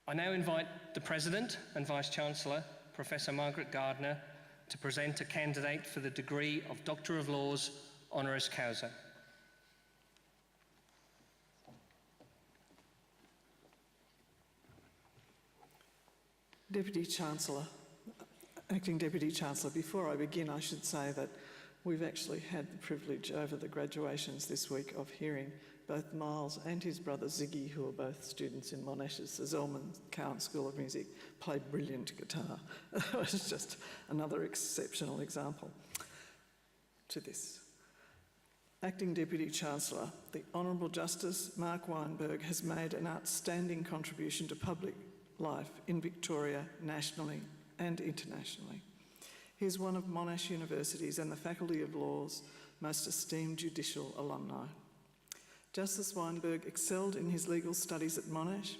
I now invite the President and Vice-Chancellor, Professor Margaret Gardner, to present a candidate for the degree of Doctor of Laws, honoris causa. Deputy Chancellor, Acting Deputy Chancellor, before I begin, I should say that we've actually had the privilege over the graduations this week of hearing both Miles and his brother Ziggy, who are both students in Monash's Zelman Cowan School of Music, play brilliant guitar. It was just another exceptional example to this. Acting Deputy Chancellor, the Honourable Justice Mark Weinberg has made an outstanding contribution to public life in Victoria, nationally and internationally. He is one of Monash University's and the Faculty of Law's most esteemed judicial alumni. Justice Weinberg excelled in his legal studies at Monash,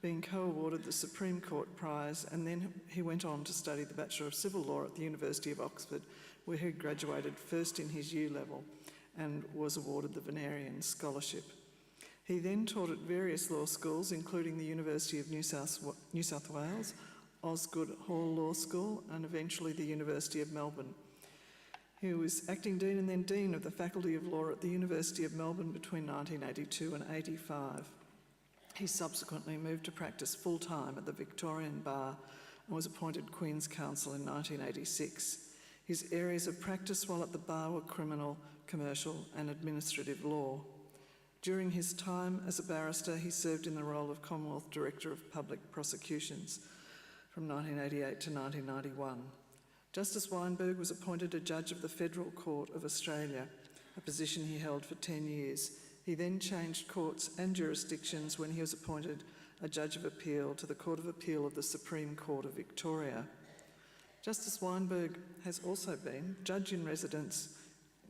being co-awarded the Supreme Court Prize, and then he went on to study the Bachelor of Civil Law at the University of Oxford, where he graduated first in his U level and was awarded the Venerian Scholarship. He then taught at various law schools, including the University of New South Wales, Osgoode Hall Law School, and eventually the University of Melbourne. He was Acting Dean and then Dean of the Faculty of Law at the University of Melbourne between 1982 and 85. He subsequently moved to practice full-time at the Victorian Bar and was appointed Queen's Counsel in 1986. His areas of practice while at the bar were criminal, commercial and administrative law. During his time as a barrister, he served in the role of Commonwealth Director of Public Prosecutions from 1988 to 1991. Justice Weinberg was appointed a Judge of the Federal Court of Australia, a position he held for 10 years. He then changed courts and jurisdictions when he was appointed a Judge of Appeal to the Court of Appeal of the Supreme Court of Victoria. Justice Weinberg has also been Judge in Residence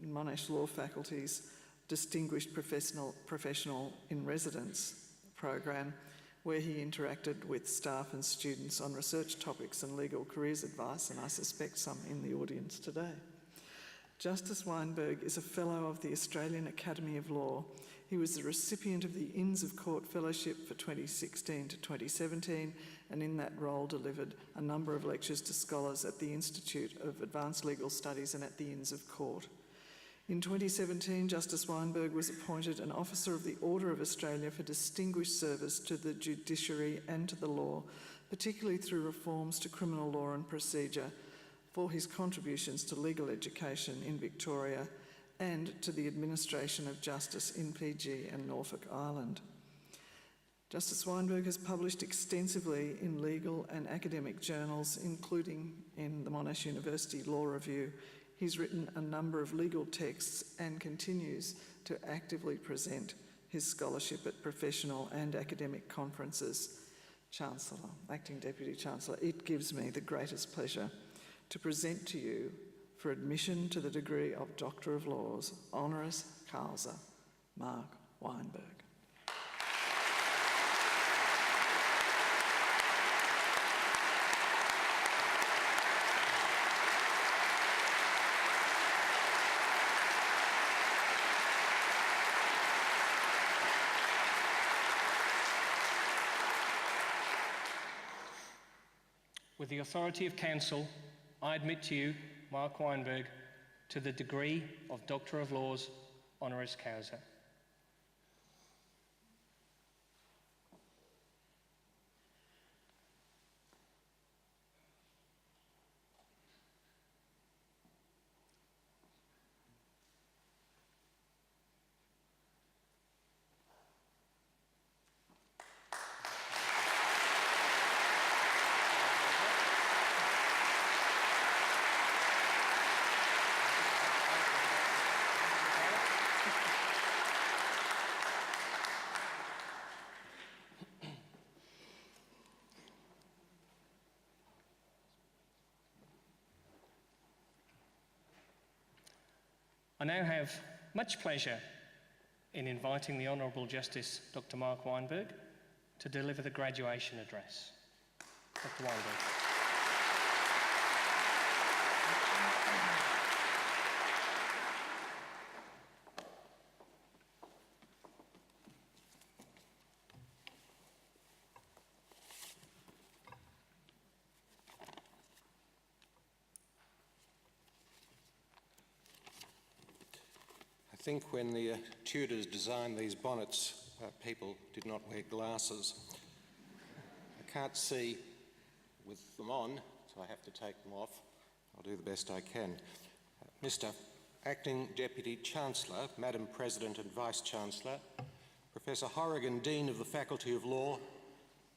in Monash Law Faculty's Distinguished Professional in Residence program, where he interacted with staff and students on research topics and legal careers advice, and I suspect some in the audience today. Justice Weinberg is a Fellow of the Australian Academy of Law. He was the recipient of the Inns of Court Fellowship for 2016 to 2017, and in that role delivered a number of lectures to scholars at the Institute of Advanced Legal Studies and at the Inns of Court. In 2017, Justice Weinberg was appointed an Officer of the Order of Australia for distinguished service to the judiciary and to the law, particularly through reforms to criminal law and procedure, for his contributions to legal education in Victoria and to the administration of justice in PG and Norfolk Island. Justice Weinberg has published extensively in legal and academic journals, including in the Monash University Law Review. He's written a number of legal texts and continues to actively present his scholarship at professional and academic conferences. Chancellor, Acting Deputy Chancellor, it gives me the greatest pleasure to present to you for admission to the degree of Doctor of Laws, honoris causa, Mark Weinberg. With the authority of Council, I admit to you, Mark Weinberg, to the degree of Doctor of Laws, honoris causa. I now have much pleasure in inviting the Honourable Justice Dr. Mark Weinberg to deliver the graduation address. Dr. Weinberg. I think when the tutors designed these bonnets, people did not wear glasses. I can't see with them on, so I have to take them off. I'll do the best I can. Mr. Acting Deputy Chancellor, Madam President and Vice-Chancellor, Professor Horrigan, Dean of the Faculty of Law,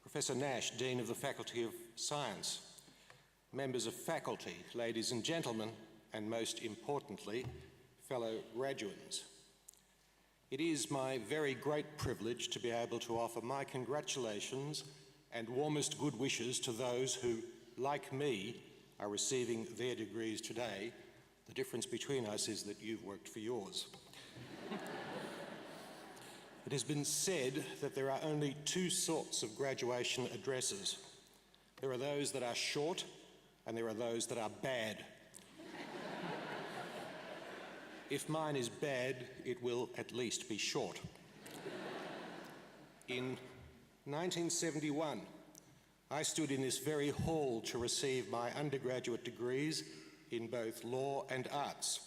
Professor Nash, Dean of the Faculty of Science, members of faculty, ladies and gentlemen, and most importantly, fellow graduates. It is my very great privilege to be able to offer my congratulations and warmest good wishes to those who, like me, are receiving their degrees today. The difference between us is that you've worked for yours. It has been said that there are only two sorts of graduation addresses. There are those that are short and there are those that are bad. If mine is bad, it will at least be short. In 1971, I stood in this very hall to receive my undergraduate degrees in both law and arts.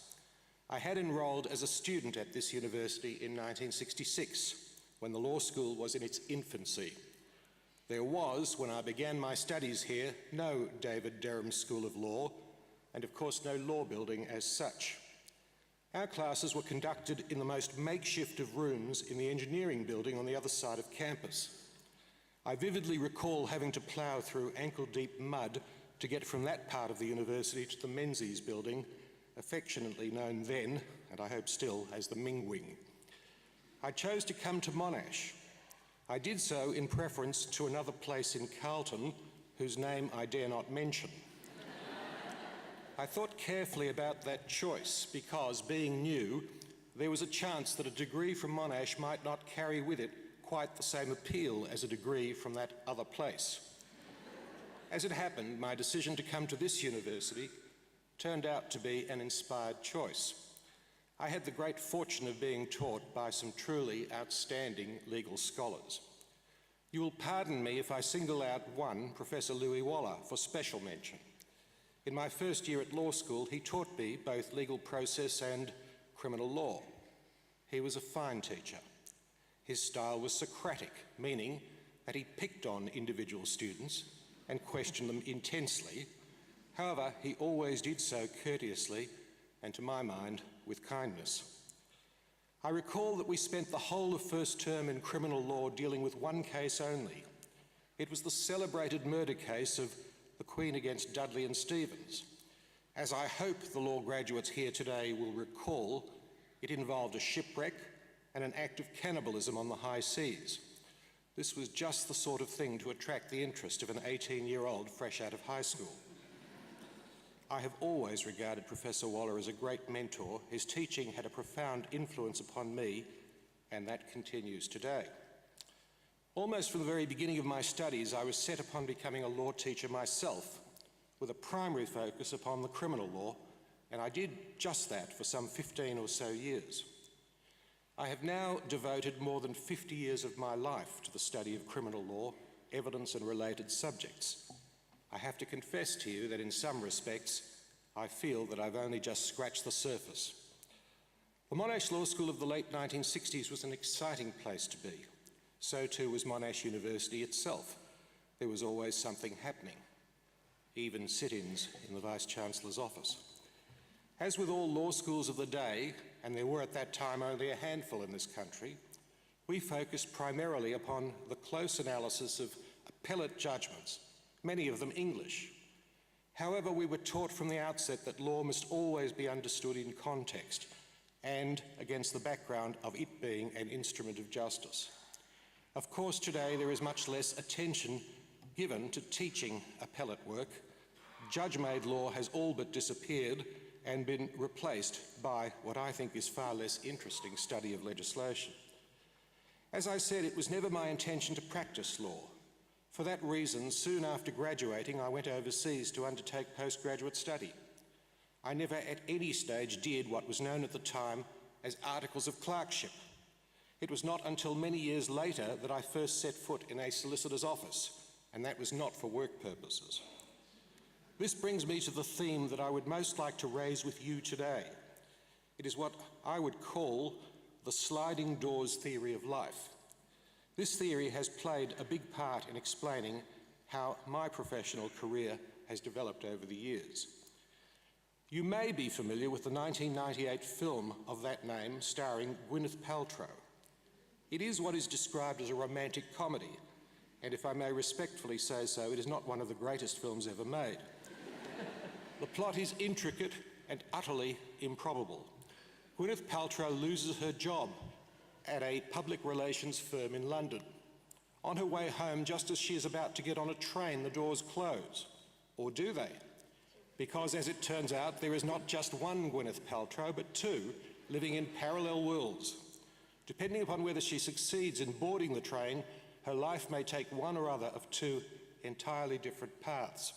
I had enrolled as a student at this university in 1966, when the law school was in its infancy. There was, when I began my studies here, no David Derham School of Law, and of course no law building as such. Our classes were conducted in the most makeshift of rooms in the engineering building on the other side of campus. I vividly recall having to plough through ankle-deep mud to get from that part of the university to the Menzies building, affectionately known then, and I hope still, as the Ming Wing. I chose to come to Monash. I did so in preference to another place in Carlton, whose name I dare not mention. I thought carefully about that choice because, being new, there was a chance that a degree from Monash might not carry with it quite the same appeal as a degree from that other place. As it happened, my decision to come to this university turned out to be an inspired choice. I had the great fortune of being taught by some truly outstanding legal scholars. You will pardon me if I single out one, Professor Louis Waller, for special mention. In my first year at law school, he taught me both legal process and criminal law. He was a fine teacher. His style was Socratic, meaning that he picked on individual students and questioned them intensely. However, he always did so courteously and, to my mind, with kindness. I recall that we spent the whole of first term in criminal law dealing with one case only. It was the celebrated murder case of the Queen against Dudley and Stevens. As I hope the law graduates here today will recall, it involved a shipwreck and an act of cannibalism on the high seas. This was just the sort of thing to attract the interest of an 18-year-old fresh out of high school. I have always regarded Professor Waller as a great mentor. His teaching had a profound influence upon me, and that continues today. Almost from the very beginning of my studies, I was set upon becoming a law teacher myself, with a primary focus upon the criminal law, and I did just that for some 15 or so years. I have now devoted more than 50 years of my life to the study of criminal law, evidence and related subjects. I have to confess to you that in some respects, I feel that I've only just scratched the surface. The Monash Law School of the late 1960s was an exciting place to be. So too was Monash University itself. There was always something happening, even sit-ins in the Vice-Chancellor's office. As with all law schools of the day, and there were at that time only a handful in this country, we focused primarily upon the close analysis of appellate judgments, many of them English. However, we were taught from the outset that law must always be understood in context and against the background of it being an instrument of justice. Of course, today there is much less attention given to teaching appellate work. Judge-made law has all but disappeared and been replaced by what I think is far less interesting study of legislation. As I said, it was never my intention to practice law. For that reason, soon after graduating, I went overseas to undertake postgraduate study. I never at any stage did what was known at the time as articles of clerkship. It was not until many years later that I first set foot in a solicitor's office, and that was not for work purposes. This brings me to the theme that I would most like to raise with you today. It is what I would call the sliding doors theory of life. This theory has played a big part in explaining how my professional career has developed over the years. You may be familiar with the 1998 film of that name starring Gwyneth Paltrow. It is what is described as a romantic comedy, and if I may respectfully say so, it is not one of the greatest films ever made. The plot is intricate and utterly improbable. Gwyneth Paltrow loses her job at a public relations firm in London. On her way home, just as she is about to get on a train, the doors close. Or do they? Because, as it turns out, there is not just one Gwyneth Paltrow, but two, living in parallel worlds. Depending upon whether she succeeds in boarding the train, her life may take one or other of two entirely different paths.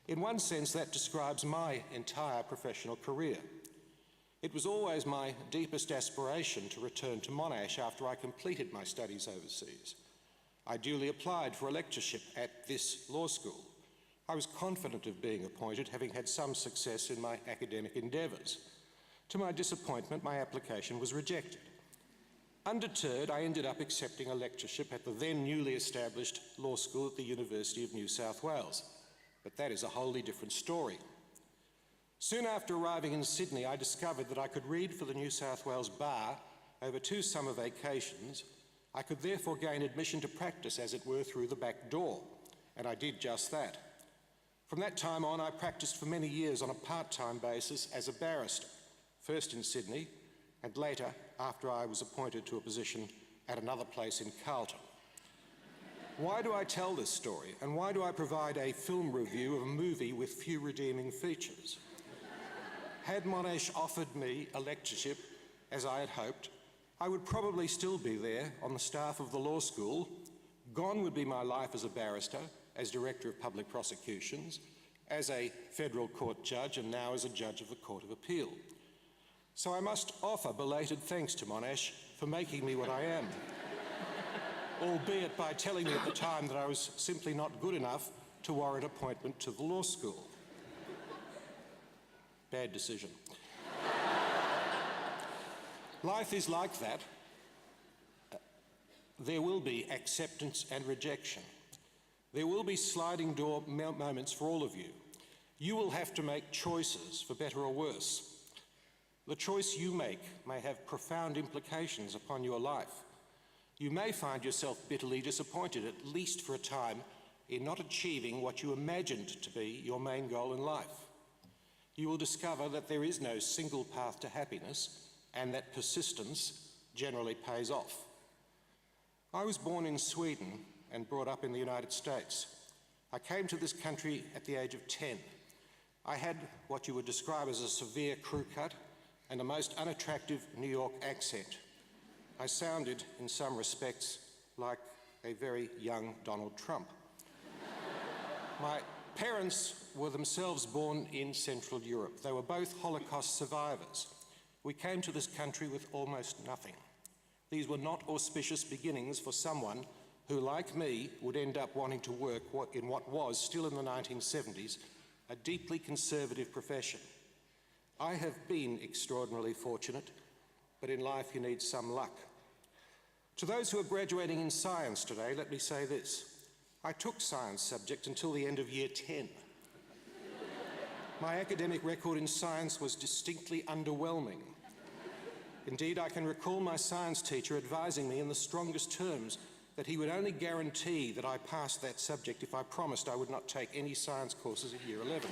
In one sense, that describes my entire professional career. It was always my deepest aspiration to return to Monash after I completed my studies overseas. I duly applied for a lectureship at this law school. I was confident of being appointed, having had some success in my academic endeavours. To my disappointment, my application was rejected. Undeterred, I ended up accepting a lectureship at the then newly established law school at the University of New South Wales. But that is a wholly different story. Soon after arriving in Sydney, I discovered that I could read for the New South Wales Bar over 2 summer vacations. I could therefore gain admission to practice, as it were, through the back door, and I did just that. From that time on, I practiced for many years on a part-time basis as a barrister, first in Sydney, and later after I was appointed to a position at another place in Carlton. Why do I tell this story, and why do I provide a film review of a movie with few redeeming features? Had Monash offered me a lectureship, as I had hoped, I would probably still be there on the staff of the law school. Gone would be my life as a barrister, as Director of Public Prosecutions, as a federal court judge, and now as a judge of the Court of Appeal. So I must offer belated thanks to Monash for making me what I am, albeit by telling me at the time that I was simply not good enough to warrant appointment to the law school. Bad decision. Life is like that. There will be acceptance and rejection. There will be sliding door moments for all of you. You will have to make choices, for better or worse. The choice you make may have profound implications upon your life. You may find yourself bitterly disappointed, at least for a time, in not achieving what you imagined to be your main goal in life. You will discover that there is no single path to happiness and that persistence generally pays off. I was born in Sweden and brought up in the United States. I came to this country at the age of 10. I had what you would describe as a severe crew cut and a most unattractive New York accent. I sounded, in some respects, like a very young Donald Trump. My parents were themselves born in Central Europe. They were both Holocaust survivors. We came to this country with almost nothing. These were not auspicious beginnings for someone who, like me, would end up wanting to work in what was, still in the 1970s, a deeply conservative profession. I have been extraordinarily fortunate, but in life you need some luck. To those who are graduating in science today, let me say this. I took science subject until the end of year 10. My academic record in science was distinctly underwhelming. Indeed, I can recall my science teacher advising me in the strongest terms that he would only guarantee that I passed that subject if I promised I would not take any science courses at year 11.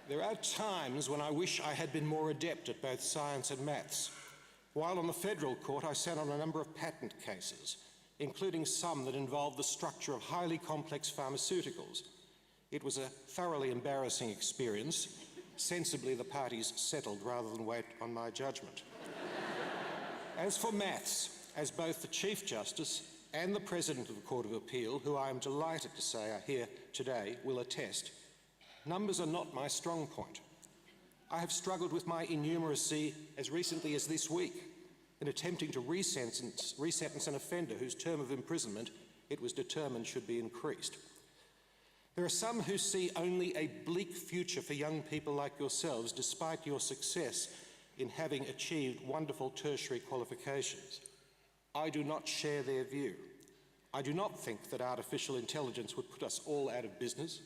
There are times when I wish I had been more adept at both science and maths. While on the federal court, I sat on a number of patent cases, including some that involved the structure of highly complex pharmaceuticals. It was a thoroughly embarrassing experience. Sensibly, the parties settled rather than wait on my judgment. As for maths, as both the Chief Justice and the President of the Court of Appeal, who I am delighted to say are here today, will attest, numbers are not my strong point. I have struggled with my innumeracy as recently as this week in attempting to resentence an offender whose term of imprisonment it was determined should be increased. There are some who see only a bleak future for young people like yourselves, despite your success in having achieved wonderful tertiary qualifications. I do not share their view. I do not think that artificial intelligence would put us all out of business.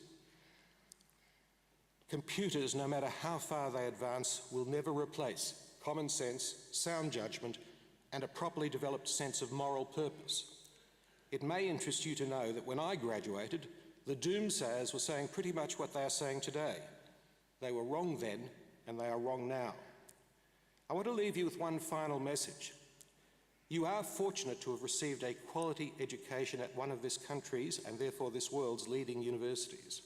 Computers, no matter how far they advance, will never replace common sense, sound judgment, and a properly developed sense of moral purpose. It may interest you to know that when I graduated, the doomsayers were saying pretty much what they are saying today. They were wrong then, and they are wrong now. I want to leave you with one final message. You are fortunate to have received a quality education at one of this country's, and therefore this world's, leading universities.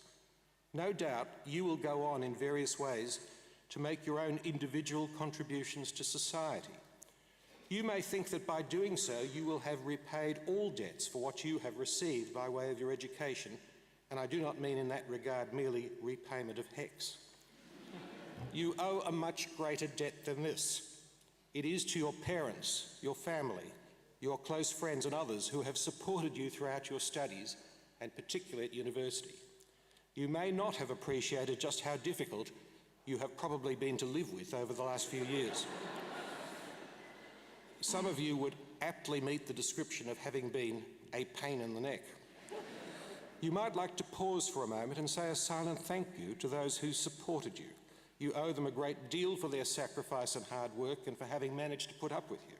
No doubt you will go on in various ways to make your own individual contributions to society. You may think that by doing so you will have repaid all debts for what you have received by way of your education, and I do not mean in that regard merely repayment of HECS. You owe a much greater debt than this. It is to your parents, your family, your close friends and others who have supported you throughout your studies, and particularly at university. You may not have appreciated just how difficult you have probably been to live with over the last few years. Some of you would aptly meet the description of having been a pain in the neck. You might like to pause for a moment and say a silent thank you to those who supported you. You owe them a great deal for their sacrifice and hard work and for having managed to put up with you.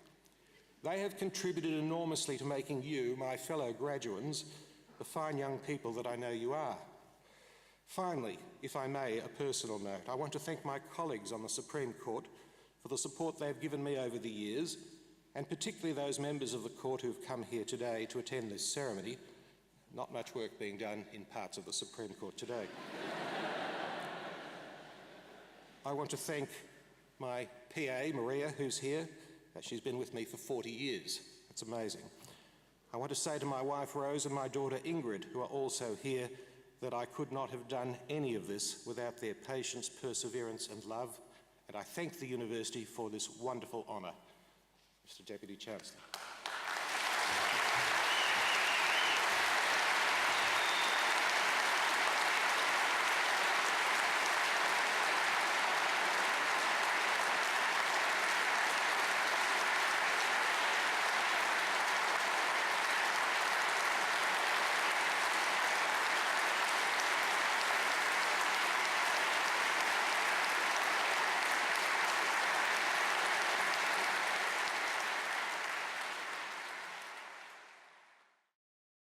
They have contributed enormously to making you, my fellow graduands, the fine young people that I know you are. Finally, if I may, a personal note. I want to thank my colleagues on the Supreme Court for the support they've given me over the years, and particularly those members of the court who've come here today to attend this ceremony. Not much work being done in parts of the Supreme Court today. I want to thank my PA, Maria, who's here. She's been with me for 40 years. That's amazing. I want to say to my wife, Rose, and my daughter, Ingrid, who are also here, that I could not have done any of this without their patience, perseverance and love, and I thank the university for this wonderful honour. Mr. Deputy Chancellor.